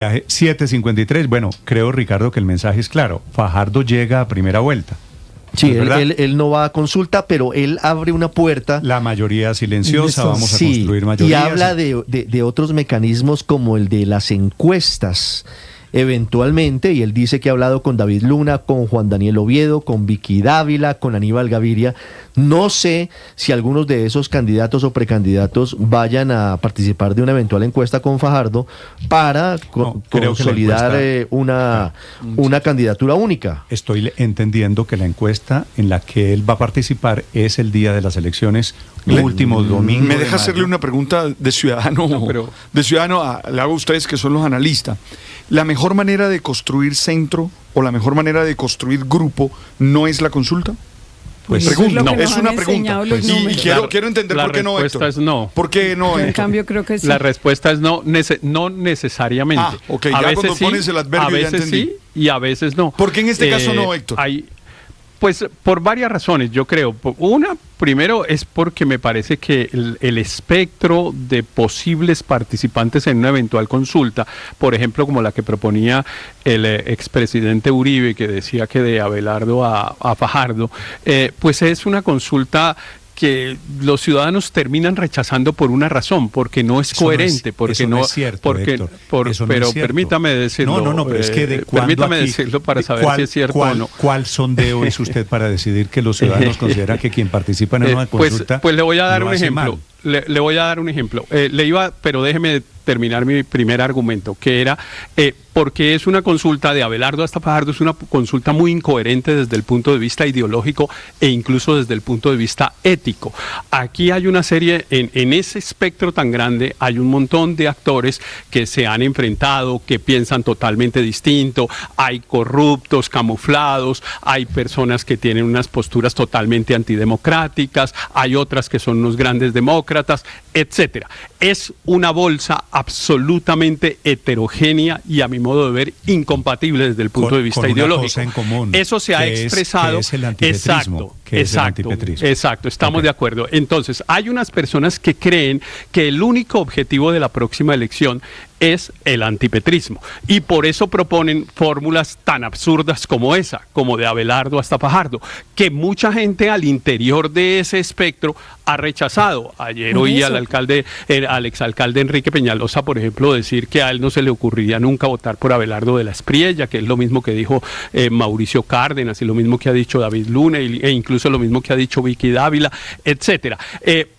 7:53. Bueno, creo, Ricardo, que el mensaje es claro. Fajardo llega a primera vuelta. Sí, él no va a consulta, pero él abre una puerta. La mayoría silenciosa, vamos a construir mayorías. Y habla de otros mecanismos como el de las encuestas, eventualmente, y él dice que ha hablado con David Luna, con Juan Daniel Oviedo, con Vicky Dávila, con Aníbal Gaviria. No sé si algunos de esos candidatos o precandidatos vayan a participar de una eventual encuesta con Fajardo para consolidar una candidatura única. Estoy entendiendo que la encuesta en la que él va a participar es el día de las elecciones, último domingo. ¿Me deja hacerle una pregunta de ciudadano? Le hago a ustedes que son los analistas. ¿La mejor manera de construir centro o la mejor manera de construir grupo no es la consulta? Pues es una pregunta. Y quiero entender por qué no, Héctor. Es no. ¿Por qué no, Héctor? En cambio, creo que sí. La respuesta es no, no necesariamente. Ok, ya cuando pones el adverbio a veces ya entendí. Sí y a veces no. ¿Por qué en este caso no, Héctor? Pues por varias razones, yo creo. Una, primero, es porque me parece que el espectro de posibles participantes en una eventual consulta, por ejemplo, como la que proponía el expresidente Uribe, que decía que de Abelardo a Fajardo, pues es una consulta que los ciudadanos terminan rechazando por una razón, porque no es coherente, porque no es cierto, pero permítame decirlo. No, pero es que permítame decirlo para saber si es cierto o no. ¿Cuál sondeo es usted para decidir que los ciudadanos consideran que quien participa en una consulta pues le voy a dar un ejemplo. Le voy a dar un ejemplo. Pero déjeme terminar mi primer argumento, que era porque es una consulta de Abelardo hasta Fajardo, es una consulta muy incoherente desde el punto de vista ideológico e incluso desde el punto de vista ético. Aquí hay una serie, en ese espectro tan grande, hay un montón de actores que se han enfrentado, que piensan totalmente distinto, hay corruptos, camuflados, hay personas que tienen unas posturas totalmente antidemocráticas, hay otras que son unos grandes demócratas, etcétera. Es una bolsa absolutamente heterogénea y, a mi modo de ver, incompatible desde el punto de vista ideológico. En común, eso se ha expresado. Que es el antipetrismo. Exacto, estamos de acuerdo. Entonces, hay unas personas que creen que el único objetivo de la próxima elección es el antipetrismo, y por eso proponen fórmulas tan absurdas como esa, como de Abelardo hasta Fajardo, que mucha gente al interior de ese espectro ha rechazado. Ayer oí al exalcalde Enrique Peñalosa, por ejemplo, decir que a él no se le ocurriría nunca votar por Abelardo de la Espriella, que es lo mismo que dijo Mauricio Cárdenas, y lo mismo que ha dicho David Luna, e incluso lo mismo que ha dicho Vicky Dávila, etcétera,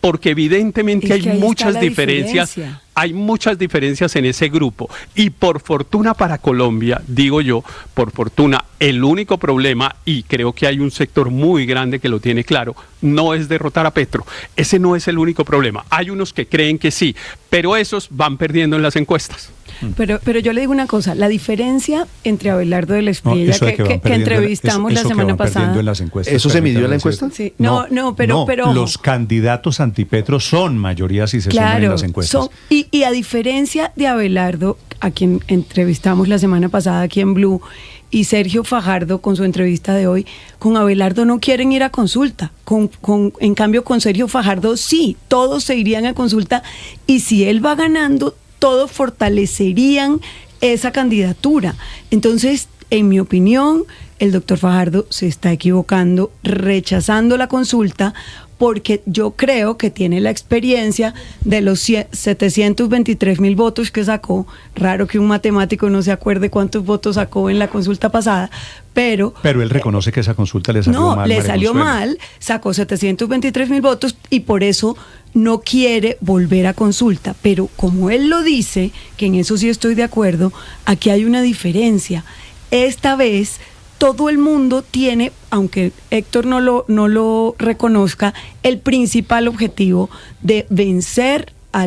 porque evidentemente hay muchas diferencias. Hay muchas diferencias en ese grupo, y por fortuna para Colombia, digo yo, por fortuna, el único problema, y creo que hay un sector muy grande que lo tiene claro, no es derrotar a Petro. Ese no es el único problema. Hay unos que creen que sí, pero esos van perdiendo en las encuestas. Pero yo le digo una cosa, la diferencia entre Abelardo de la Espriella, que entrevistamos la semana pasada. ¿Eso se midió en la encuesta? Sí. No, pero los candidatos antipetro son mayoría si se suman en las encuestas. Y a diferencia de Abelardo, a quien entrevistamos la semana pasada aquí en Blue, y Sergio Fajardo con su entrevista de hoy, con Abelardo no quieren ir a consulta. En cambio, con Sergio Fajardo sí, todos se irían a consulta, y si él va ganando, todos fortalecerían esa candidatura. Entonces, en mi opinión, el doctor Fajardo se está equivocando, rechazando la consulta, porque yo creo que tiene la experiencia de los 723,000 votos que sacó. Raro que un matemático no se acuerde cuántos votos sacó en la consulta pasada, pero él reconoce que esa consulta le salió mal. No, le salió mal, sacó 723,000 votos y por eso no quiere volver a consulta. Pero como él lo dice, que en eso sí estoy de acuerdo, aquí hay una diferencia. Esta vez todo el mundo tiene, aunque Héctor no lo reconozca, el principal objetivo de vencer a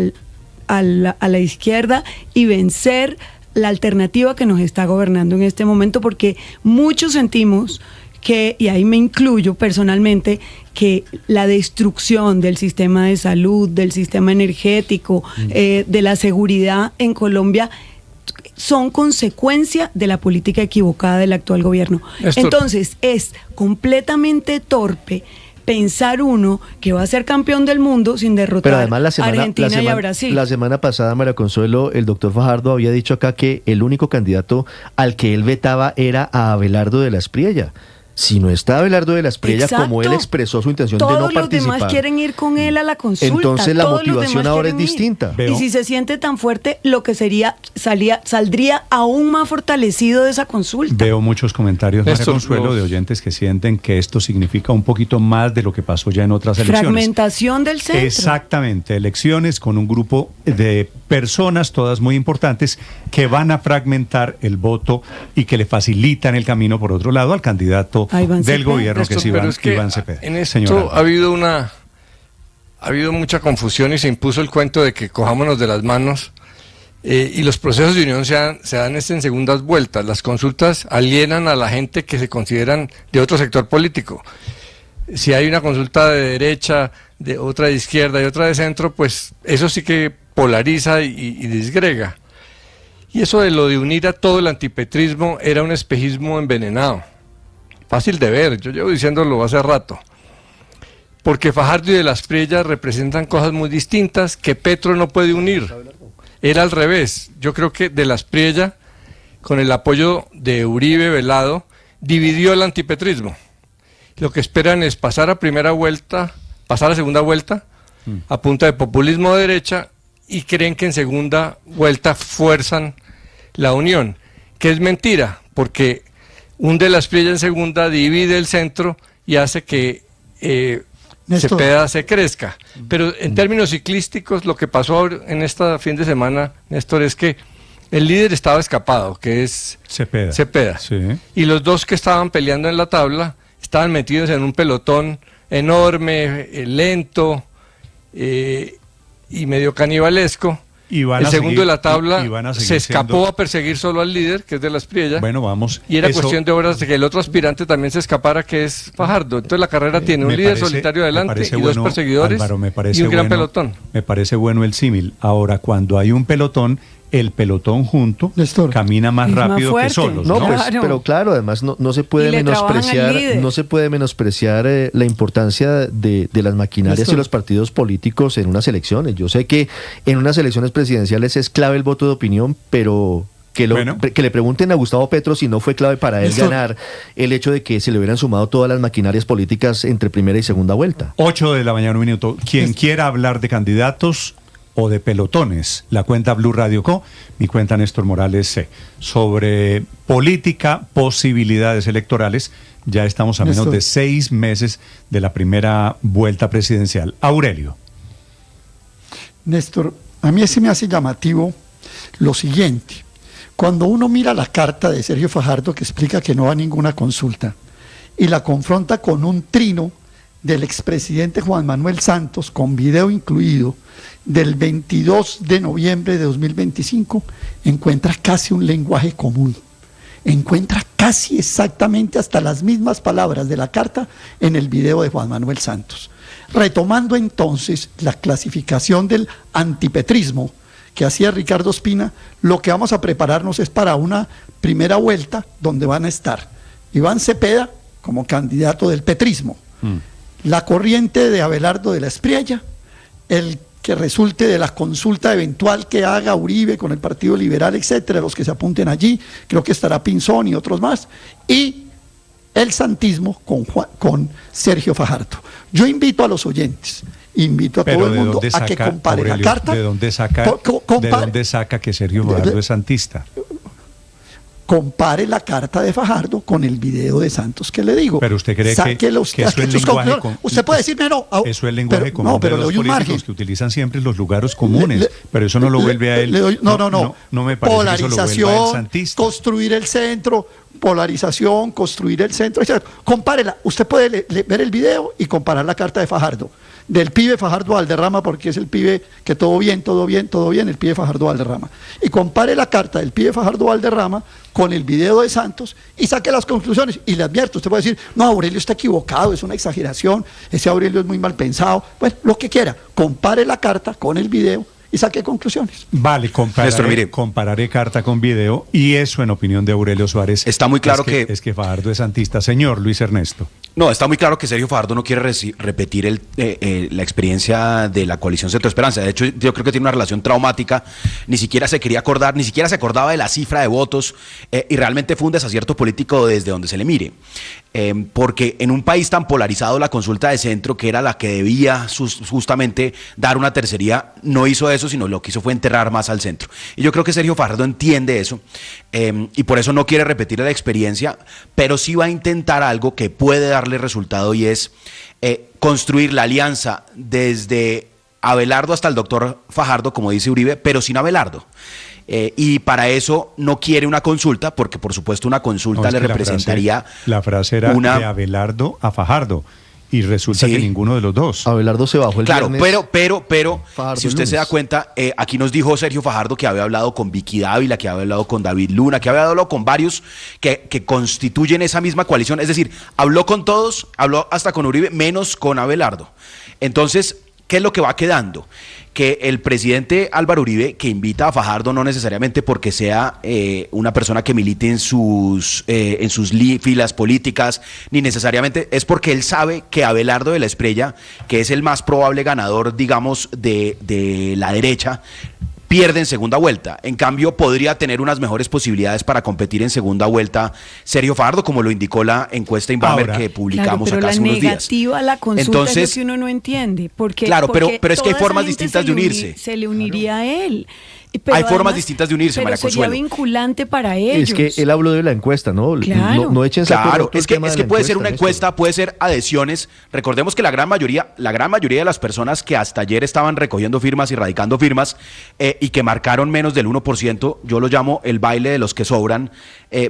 la izquierda y vencer la alternativa que nos está gobernando en este momento, porque muchos sentimos que, y ahí me incluyo personalmente, que la destrucción del sistema de salud, del sistema energético, de la seguridad en Colombia son consecuencia de la política equivocada del actual gobierno. Entonces es completamente torpe pensar uno que va a ser campeón del mundo sin derrotar Pero además a Argentina y a Brasil. La semana pasada, María Consuelo, el doctor Fajardo había dicho acá que el único candidato al que él vetaba era a Abelardo de la Espriella. Si no está Abelardo de la Espriella, como él expresó su intención de no participar. Todos los demás quieren ir con él a la consulta. Entonces la motivación ahora es distinta. Y si se siente tan fuerte, lo que saldría aún más fortalecido de esa consulta. Veo muchos comentarios, María Consuelo, de oyentes que sienten que esto significa un poquito más de lo que pasó ya en otras elecciones. Fragmentación del centro. Exactamente, elecciones con un grupo de personas, todas muy importantes, que van a fragmentar el voto y que le facilitan el camino, por otro lado, al candidato del gobierno, que es Iván Cepeda. En esto ha habido mucha confusión y se impuso el cuento de que cojámonos de las manos y los procesos de unión se dan en segundas vueltas. Las consultas alienan a la gente que se consideran de otro sector político. Si hay una consulta de derecha, de otra de izquierda y otra de centro, pues eso sí que polariza y disgrega. Y eso de lo de unir a todo el antipetrismo era un espejismo envenenado. Fácil de ver, yo llevo diciéndolo hace rato. Porque Fajardo y de la Espriella representan cosas muy distintas que Petro no puede unir. Era al revés. Yo creo que de la Espriella, con el apoyo de Uribe Velado, dividió el antipetrismo. Lo que esperan es pasar a segunda vuelta, a punta de populismo de derecha, y creen que en segunda vuelta fuerzan la unión, que es mentira, porque un de la Espriella en segunda divide el centro y hace que Cepeda se crezca. Pero en términos ciclísticos, lo que pasó en esta fin de semana, Néstor, es que el líder estaba escapado, que es Cepeda. Sí. Y los dos que estaban peleando en la tabla estaban metidos en un pelotón enorme, lento y medio canibalesco. El segundo de la tabla se escapó a perseguir solo al líder, que es de la Espriella. Bueno, vamos. Y era cuestión de horas de que el otro aspirante también se escapara, que es Fajardo. Entonces la carrera tiene un líder solitario adelante y dos perseguidores, Álvaro, y un gran pelotón. Me parece bueno el símil. Ahora, cuando hay un pelotón, el pelotón junto camina más rápido que solos. No, pues, pero claro, además no se puede menospreciar la importancia de las maquinarias y los partidos políticos en unas elecciones. Yo sé que en unas elecciones presidenciales es clave el voto de opinión, pero que le pregunten a Gustavo Petro si no fue clave para él ganar el hecho de que se le hubieran sumado todas las maquinarias políticas entre primera y segunda vuelta. 8 de la mañana, 1 minuto. Quien quiera hablar de candidatos o de pelotones, la cuenta Blue Radio Co, mi cuenta Néstor Morales C, sobre política, posibilidades electorales. Ya estamos a menos de 6 meses de la primera vuelta presidencial. Aurelio. Néstor, a mí sí me hace llamativo lo siguiente. Cuando uno mira la carta de Sergio Fajardo, que explica que no va a ninguna consulta, y la confronta con un trino del expresidente Juan Manuel Santos, con video incluido, del 22 de noviembre de 2025, encuentra casi un lenguaje común. Encuentra casi exactamente hasta las mismas palabras de la carta en el video de Juan Manuel Santos. Retomando entonces la clasificación del antipetrismo que hacía Ricardo Ospina, lo que vamos a prepararnos es para una primera vuelta donde van a estar Iván Cepeda como candidato del petrismo, la corriente de Abelardo de la Espriella, el que resulte de la consulta eventual que haga Uribe con el Partido Liberal, etcétera, los que se apunten allí, creo que estará Pinzón y otros más, y el santismo con Sergio Fajardo. Yo invito a los oyentes, invito a todo el mundo a que compare la carta. ¿De dónde saca que Sergio Fajardo es santista? Compare la carta de Fajardo con el video de Santos que le digo. Pero usted cree que eso es el lenguaje usted puede decirme no. Eso es el lenguaje común de los políticos que utilizan siempre los lugares comunes, pero eso no lo vuelve a él. No me parece polarización, que eso lo vuelva a él santista. Construir el centro, polarización, construir el centro, etc. Compárela. Usted puede ver el video y comparar la carta de Fajardo. Del pibe Fajardo Valderrama, porque es el pibe que todo bien, el pibe Fajardo Valderrama. Y compare la carta del pibe Fajardo Valderrama con el video de Santos y saque las conclusiones. Y le advierto, usted puede decir, no, Aurelio está equivocado, es una exageración, ese Aurelio es muy mal pensado. Bueno, lo que quiera, compare la carta con el video y saque conclusiones. Vale, compararé carta con video, y eso, en opinión de Aurelio Suárez, está muy claro es que Fajardo es santista. Señor Luis Ernesto. No, está muy claro que Sergio Fajardo no quiere repetir la experiencia de la coalición Centro Esperanza. De hecho, yo creo que tiene una relación traumática. Ni siquiera se quería acordar, ni siquiera se acordaba de la cifra de votos, y realmente fue un desacierto político desde donde se le mire. Porque en un país tan polarizado, la consulta de centro, que era la que debía justamente dar una tercería, no hizo eso, sino lo que hizo fue enterrar más al centro. Y yo creo que Sergio Fajardo entiende eso, y por eso no quiere repetir la experiencia, pero sí va a intentar algo que puede darle resultado, y es construir la alianza desde Abelardo hasta el doctor Fajardo, como dice Uribe, pero sin Abelardo. Y para eso no quiere una consulta, porque por supuesto una consulta le representaría... La frase era de Abelardo a Fajardo, y resulta que ninguno de los dos. Abelardo se bajó el viernes. Pero Fajardo si usted lunes. se da cuenta, aquí nos dijo Sergio Fajardo que había hablado con Vicky Dávila, que había hablado con David Luna, que había hablado con varios que constituyen esa misma coalición. Es decir, habló con todos, habló hasta con Uribe, menos con Abelardo. Entonces, ¿qué es lo que va quedando? Que el presidente Álvaro Uribe, que invita a Fajardo, no necesariamente porque sea una persona que milite en sus filas políticas, ni necesariamente es porque él sabe que Abelardo de la Espriella, que es el más probable ganador, digamos, de la derecha, pierde en segunda vuelta. En cambio, podría tener unas mejores posibilidades para competir en segunda vuelta Sergio Fajardo, como lo indicó la encuesta Inbamer que publicamos acá hace unos días. Pero la negativa a la consulta es lo que uno no entiende. Porque pero es que hay formas distintas de unirse. Se le uniría a él. Hay formas distintas de unirse, María Consuelo. Sería vinculante para ellos. Es que él habló de la encuesta, ¿no? Claro. No echen saco. Claro, es que puede ser una encuesta, puede ser adhesiones. Recordemos que la gran mayoría de las personas que hasta ayer estaban recogiendo firmas y radicando firmas, y que marcaron menos del 1%, yo lo llamo el baile de los que sobran,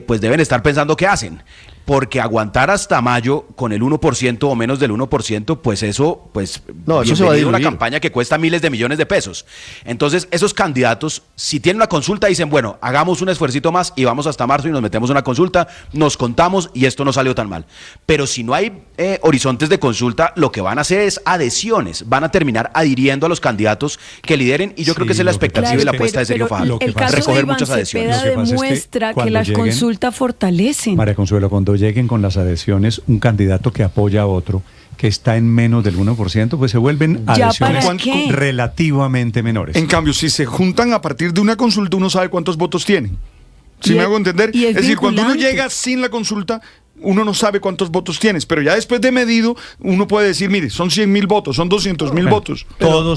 pues deben estar pensando qué hacen. Porque aguantar hasta mayo con el 1% o menos del 1%, pues eso se va a diluir. Una campaña que cuesta miles de millones de pesos. Entonces, esos candidatos, si tienen una consulta, dicen, bueno, hagamos un esfuercito más y vamos hasta marzo y nos metemos una consulta, nos contamos y esto no salió tan mal. Pero si no hay horizontes de consulta, lo que van a hacer es adhesiones, van a terminar adhiriendo a los candidatos que lideren, y yo creo que esa es la expectativa y la apuesta de Sergio Fajardo. El caso recoger de Iván muchas adhesiones. Cepeda demuestra que las consultas fortalecen. María Consuelo, cuando lleguen con las adhesiones un candidato que apoya a otro que está en menos del 1%, pues se vuelven adhesiones relativamente menores. En cambio, si se juntan a partir de una consulta, uno sabe cuántos votos tienen. ¿Sí me hago entender? Es decir, cuando uno llega sin la consulta, uno no sabe cuántos votos tienes, pero ya después de medido, uno puede decir, mire, son 100.000 votos, son 200.000 votos.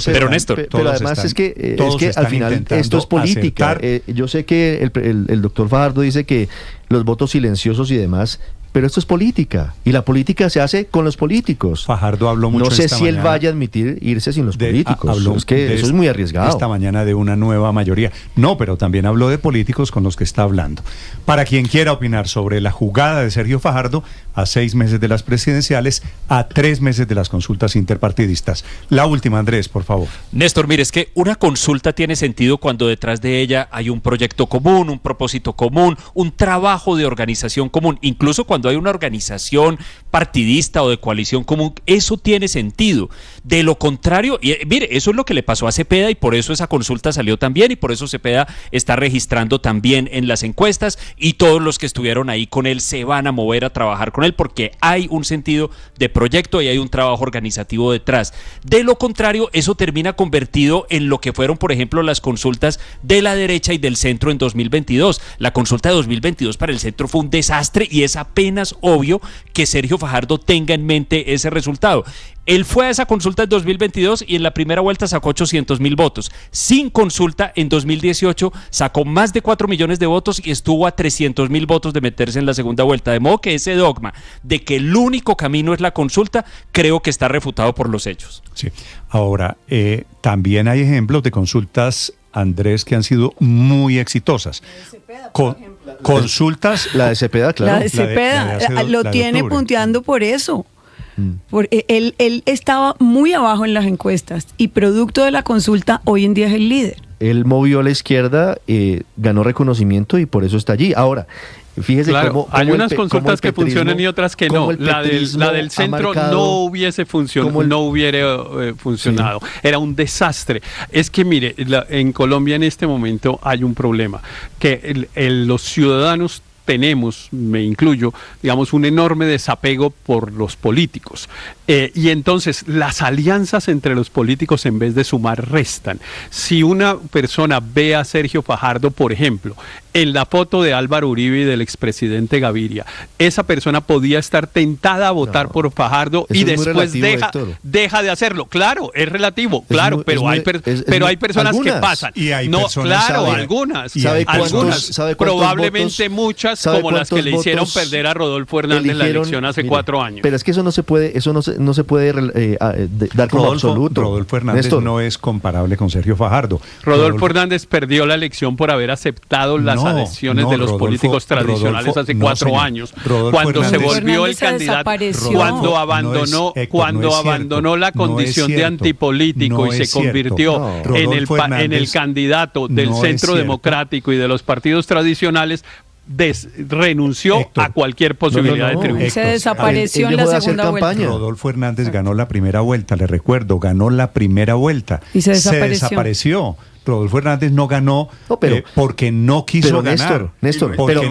Pero Néstor, pero además es que al final esto es política. Yo sé que el doctor Fajardo dice que los votos silenciosos y demás, pero esto es política, y la política se hace con los políticos. Fajardo habló mucho. No sé si él vaya a admitir irse sin los políticos. Es que eso es muy arriesgado. Esta mañana de una nueva mayoría. No, pero también habló de políticos con los que está hablando. Para quien quiera opinar sobre la jugada de Sergio Fajardo a 6 meses de las presidenciales, a 3 meses de las consultas interpartidistas. La última, Andrés, por favor. Néstor, mire, es que una consulta tiene sentido cuando detrás de ella hay un proyecto común, un propósito común, un trabajo de organización común, incluso cuando hay una organización partidista o de coalición común, eso tiene sentido. De lo contrario, y mire, eso es lo que le pasó a Cepeda, y por eso esa consulta salió tan bien, y por eso Cepeda está registrando también en las encuestas, y todos los que estuvieron ahí con él se van a mover a trabajar con él, porque hay un sentido de proyecto y hay un trabajo organizativo detrás. De lo contrario, eso termina convertido en lo que fueron, por ejemplo, las consultas de la derecha y del centro en 2022. La consulta de 2022 para el centro fue un desastre, y es apenas obvio que Sergio Fajardo tenga en mente ese resultado. Él fue a esa consulta en 2022 y en la primera vuelta sacó 800.000 votos. Sin consulta, en 2018 sacó más de 4 millones de votos y estuvo a 300.000 votos de meterse en la segunda vuelta. De modo que ese dogma de que el único camino es la consulta, creo que está refutado por los hechos. Sí. Ahora, también hay ejemplos de consultas, Andrés, que han sido muy exitosas. Consultas. La de Cepeda, claro. La de Cepeda, lo tiene punteando por eso. Porque él estaba muy abajo en las encuestas, y producto de la consulta hoy en día es el líder. Él movió a la izquierda, ganó reconocimiento y por eso está allí. Ahora, fíjese cómo hay unas consultas que funcionan y otras que no. La del centro no hubiese funcionado, no hubiera funcionado. Era un desastre. Es que mire, en Colombia en este momento hay un problema, que los ciudadanos tenemos, me incluyo, digamos, un enorme desapego por los políticos. Y entonces las alianzas entre los políticos en vez de sumar restan. Si una persona ve a Sergio Fajardo, por ejemplo, en la foto de Álvaro Uribe y del expresidente Gaviria, esa persona podía estar tentada a votar por Fajardo y después deja de hacerlo. Claro, es relativo, claro, pero hay personas algunas, que pasan. Y hay no, personas, claro, sabe, algunas. ¿Sabe Probablemente votos, muchas como las que le hicieron perder a Rodolfo Hernández la elección hace 4 años. Pero es que eso no se puede, dar como absoluto. Rodolfo Hernández Néstor. No es comparable con Sergio Fajardo. Rodolfo Hernández perdió la elección por haber aceptado las adhesiones de los políticos tradicionales hace 4 años. Cuando se volvió el candidato, cuando abandonó la condición de antipolítico y se convirtió en el candidato del Centro Democrático y de los partidos tradicionales, renunció a cualquier posibilidad de triunfo. Se desapareció en la segunda vuelta. Rodolfo Hernández ganó la primera vuelta, le recuerdo, ganó la primera vuelta. Y se desapareció. Rodolfo Hernández no ganó porque no quiso ganar. Néstor, pero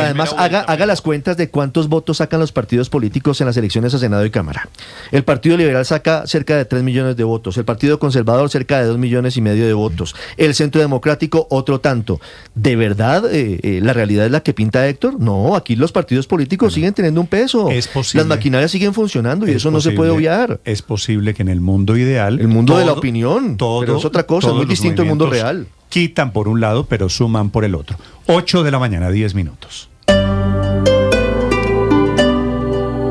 además haga las cuentas de cuántos votos sacan los partidos políticos en las elecciones a Senado y Cámara. El Partido Liberal saca cerca de 3 millones de votos, el Partido Conservador cerca de 2,5 millones de votos, el Centro Democrático otro tanto. ¿De verdad la realidad es la que pinta Héctor? No, aquí los partidos políticos siguen teniendo un peso. Es posible. Las maquinarias siguen funcionando y eso no se puede obviar. Es posible que en el mundo ideal... El mundo de la opinión, pero es otra cosa, es muy distinto al mundo real. Quitan por un lado, pero suman por el otro. 8 de la mañana, 10 minutos.